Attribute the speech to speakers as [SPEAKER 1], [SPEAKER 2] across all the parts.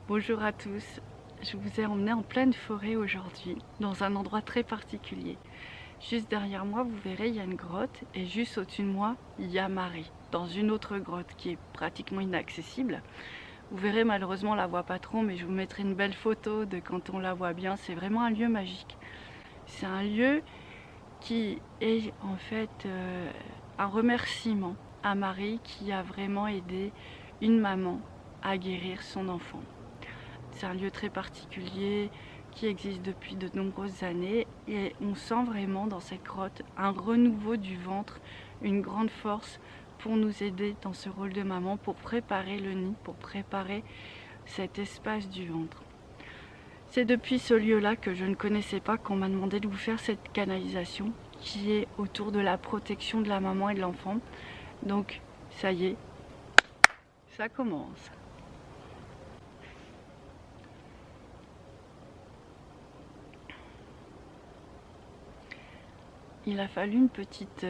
[SPEAKER 1] Bonjour à tous, je vous ai emmené en pleine forêt aujourd'hui, dans un endroit très particulier. Juste derrière moi, vous verrez, il y a une grotte et juste au-dessus de moi, il y a Marie, dans une autre grotte qui est pratiquement inaccessible. Vous verrez, malheureusement, on la voit pas trop, mais je vous mettrai une belle photo de quand on la voit bien. C'est vraiment un lieu magique. C'est un lieu qui est en fait un remerciement à Marie qui a vraiment aidé une maman à guérir son enfant. C'est un lieu très particulier qui existe depuis de nombreuses années et on sent vraiment dans cette grotte un renouveau du ventre, une grande force pour nous aider dans ce rôle de maman, pour préparer le nid, pour préparer cet espace du ventre. C'est depuis ce lieu-là que je ne connaissais pas qu'on m'a demandé de vous faire cette canalisation qui est autour de la protection de la maman et de l'enfant. Donc ça y est, ça commence. Il a fallu une petite...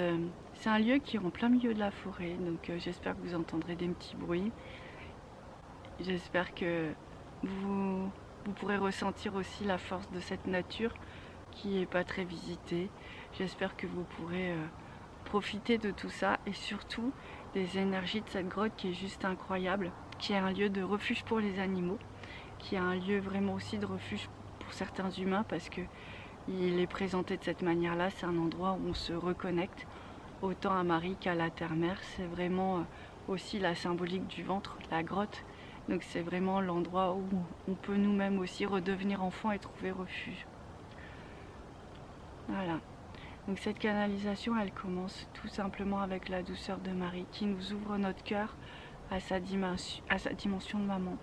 [SPEAKER 1] c'est un lieu qui est en plein milieu de la forêt, donc j'espère que vous entendrez des petits bruits. J'espère que vous pourrez ressentir aussi la force de cette nature qui n'est pas très visitée. J'espère que vous pourrez profiter de tout ça et surtout des énergies de cette grotte qui est juste incroyable, qui est un lieu de refuge pour les animaux, qui est un lieu vraiment aussi de refuge pour certains humains parce que il est présenté de cette manière-là. C'est un endroit où on se reconnecte autant à Marie qu'à la terre-mère. C'est vraiment aussi la symbolique du ventre, la grotte. Donc c'est vraiment l'endroit où on peut nous-mêmes aussi redevenir enfant et trouver refuge. Voilà. Donc cette canalisation, elle commence tout simplement avec la douceur de Marie qui nous ouvre notre cœur à sa dimension de maman.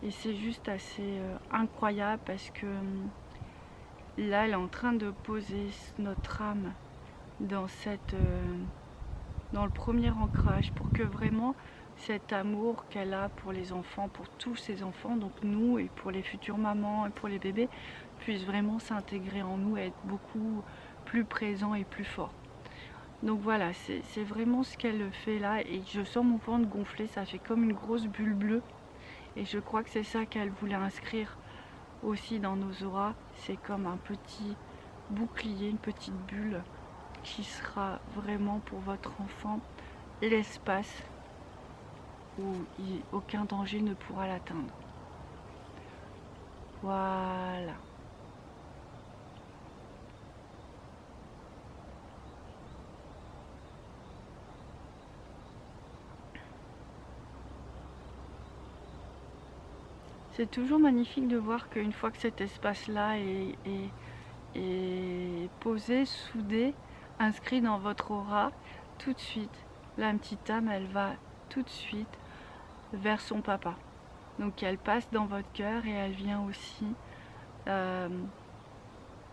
[SPEAKER 1] Et c'est juste assez incroyable parce que là, elle est en train de poser notre âme dans le premier ancrage pour que vraiment cet amour qu'elle a pour les enfants, pour tous ses enfants, donc nous et pour les futures mamans et pour les bébés, puisse vraiment s'intégrer en nous et être beaucoup plus présent et plus fort. Donc voilà, c'est vraiment ce qu'elle fait là et je sens mon ventre gonfler, ça fait comme une grosse bulle bleue et je crois que c'est ça qu'elle voulait inscrire aussi dans nos auras. C'est comme un petit bouclier, une petite bulle qui sera vraiment pour votre enfant l'espace où aucun danger ne pourra l'atteindre. Voilà. C'est toujours magnifique de voir qu'une fois que cet espace-là est posé, soudé, inscrit dans votre aura, tout de suite, la petite âme, elle va tout de suite vers son papa. Donc elle passe dans votre cœur et elle vient aussi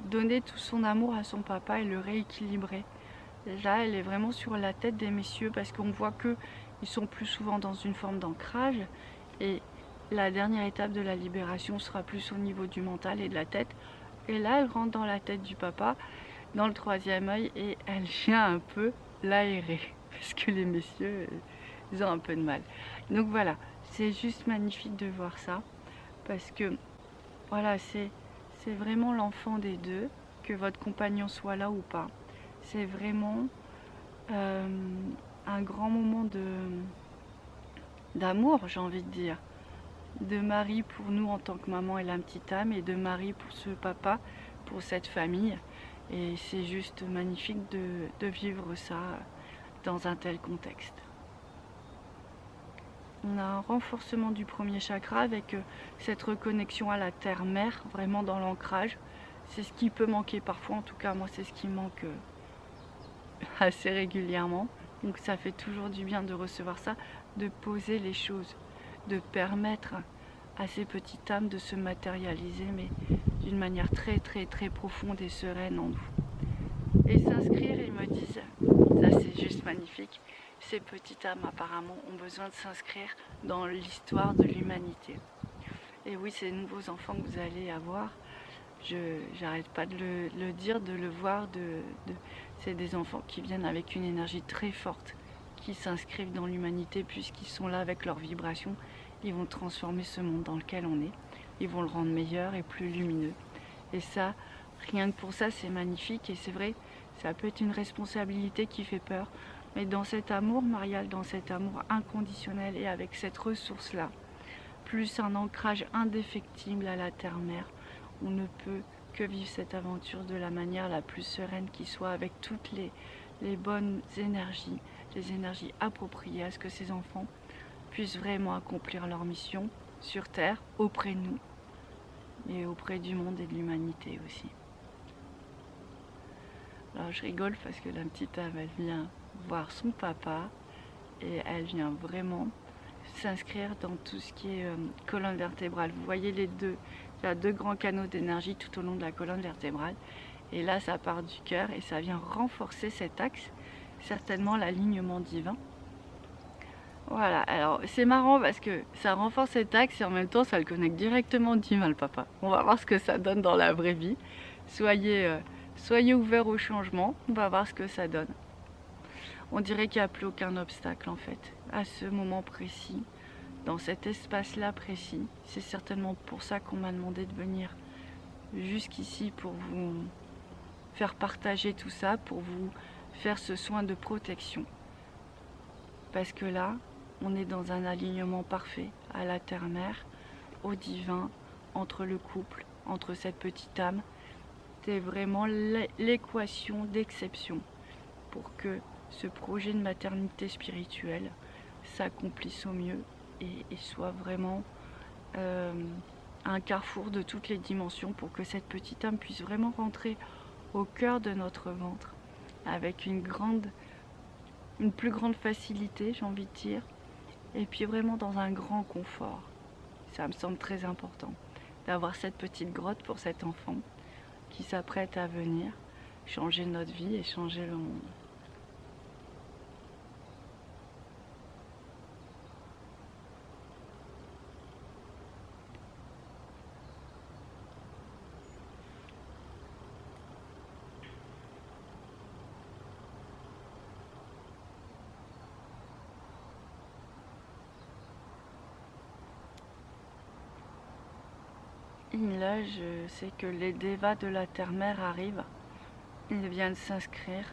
[SPEAKER 1] donner tout son amour à son papa et le rééquilibrer. Là, elle est vraiment sur la tête des messieurs parce qu'on voit qu'ils sont plus souvent dans une forme d'ancrage et la dernière étape de la libération sera plus au niveau du mental et de la tête. Et là, elle rentre dans la tête du papa, dans le troisième œil, et elle vient un peu l'aérer. Parce que les messieurs, ils ont un peu de mal. Donc voilà, c'est juste magnifique de voir ça. Parce que, voilà, c'est vraiment l'enfant des deux, que votre compagnon soit là ou pas. C'est vraiment un grand moment d'amour, j'ai envie de dire. De Marie pour nous en tant que maman et la petite âme, et de Marie pour ce papa, pour cette famille. Et c'est juste magnifique de vivre ça dans un tel contexte. On a un renforcement du premier chakra avec cette reconnexion à la terre-mère, vraiment dans l'ancrage. C'est ce qui peut manquer parfois, en tout cas moi c'est ce qui manque assez régulièrement. Donc ça fait toujours du bien de recevoir ça, de poser les choses, de permettre à ces petites âmes de se matérialiser, mais d'une manière très très très profonde et sereine en nous. Et s'inscrire, ils me disent, ça c'est juste magnifique, ces petites âmes apparemment ont besoin de s'inscrire dans l'histoire de l'humanité. Et oui, ces nouveaux enfants que vous allez avoir, j'arrête pas de le dire, de le voir, c'est des enfants qui viennent avec une énergie très forte, qui s'inscrivent dans l'humanité puisqu'ils sont là avec leur vibration ils vont transformer ce monde dans lequel on est. Ils vont le rendre meilleur et plus lumineux. Et ça, rien que pour ça, c'est magnifique. Et c'est vrai, ça peut être une responsabilité qui fait peur. Mais dans cet amour marial, dans cet amour inconditionnel et avec cette ressource-là, plus un ancrage indéfectible à la terre-mère, on ne peut que vivre cette aventure de la manière la plus sereine qui soit, avec toutes les bonnes énergies, les énergies appropriées à ce que ces enfants puissent vraiment accomplir leur mission sur Terre, auprès de nous, et auprès du monde et de l'humanité aussi. Alors je rigole parce que la petite âme, elle vient voir son papa et elle vient vraiment s'inscrire dans tout ce qui est colonne vertébrale. Vous voyez les deux, il y a deux grands canaux d'énergie tout au long de la colonne vertébrale. Et là, ça part du cœur et ça vient renforcer cet axe, certainement l'alignement divin. Voilà, alors c'est marrant parce que ça renforce cet axe et en même temps ça le connecte directement au divin, le papa. On va voir ce que ça donne dans la vraie vie. Soyez ouverts au changement, on va voir ce que ça donne. On dirait qu'il n'y a plus aucun obstacle en fait, à ce moment précis, dans cet espace-là précis. C'est certainement pour ça qu'on m'a demandé de venir jusqu'ici pour vous faire partager tout ça, pour vous faire ce soin de protection. Parce que là, on est dans un alignement parfait à la terre-mère, au divin, entre le couple, entre cette petite âme. C'est vraiment l'équation d'exception pour que ce projet de maternité spirituelle s'accomplisse au mieux et soit vraiment un carrefour de toutes les dimensions pour que cette petite âme puisse vraiment rentrer au cœur de notre ventre avec une plus grande facilité, j'ai envie de dire, et puis vraiment dans un grand confort. Ça me semble très important d'avoir cette petite grotte pour cet enfant qui s'apprête à venir changer notre vie et changer le monde. Et là, je sais que les dévas de la terre-mère arrivent. Ils viennent s'inscrire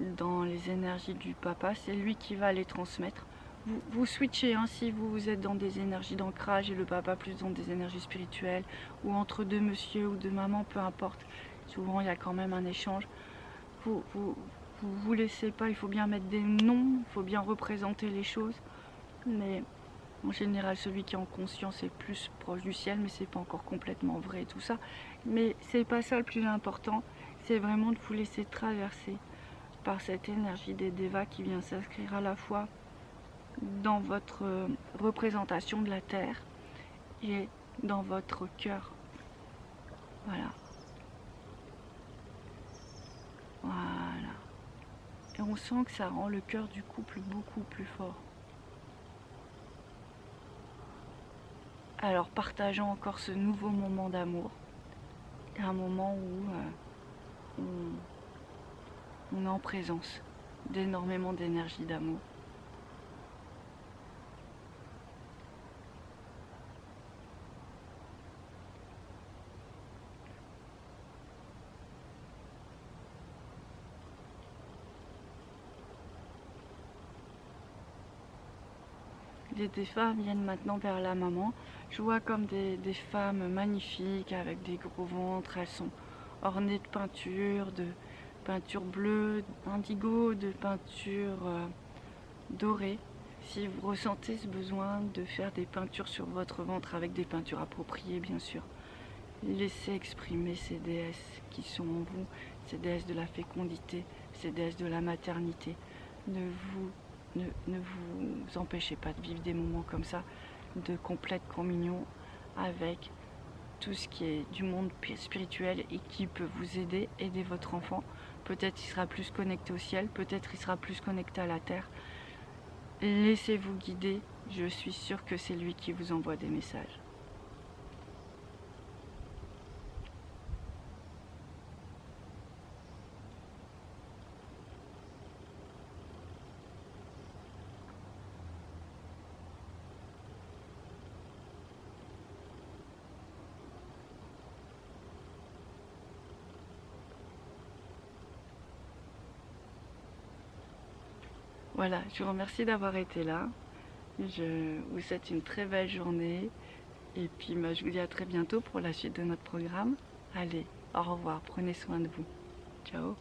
[SPEAKER 1] dans les énergies du papa. C'est lui qui va les transmettre. Vous switchez, hein, si vous êtes dans des énergies d'ancrage et le papa plus dans des énergies spirituelles, ou entre deux monsieur ou deux mamans, peu importe. Souvent, il y a quand même un échange. Vous laissez pas, il faut bien mettre des noms, il faut bien représenter les choses. Mais en général, celui qui est en conscience est plus proche du ciel, mais c'est pas encore complètement vrai tout ça. Mais c'est pas ça le plus important, c'est vraiment de vous laisser traverser par cette énergie des dévas qui vient s'inscrire à la fois dans votre représentation de la terre et dans votre cœur. Voilà. Voilà. Et on sent que ça rend le cœur du couple beaucoup plus fort. Alors partageons encore ce nouveau moment d'amour, un moment où on est en présence d'énormément d'énergie d'amour. Les défunts viennent maintenant vers la maman. Je vois comme des femmes magnifiques avec des gros ventres. Elles sont ornées de peinture bleue, indigo, de peinture dorée. Si vous ressentez ce besoin de faire des peintures sur votre ventre avec des peintures appropriées, bien sûr, laissez exprimer ces déesses qui sont en vous, ces déesses de la fécondité, ces déesses de la maternité. Ne vous empêchez pas de vivre des moments comme ça, de complète communion avec tout ce qui est du monde spirituel et qui peut vous aider votre enfant. Peut-être il sera plus connecté au ciel, peut-être il sera plus connecté à la terre. Laissez-vous guider, je suis sûre que c'est lui qui vous envoie des messages. Voilà, je vous remercie d'avoir été là. Je vous souhaite une très belle journée. Et puis je vous dis à très bientôt pour la suite de notre programme. Allez, au revoir, prenez soin de vous. Ciao.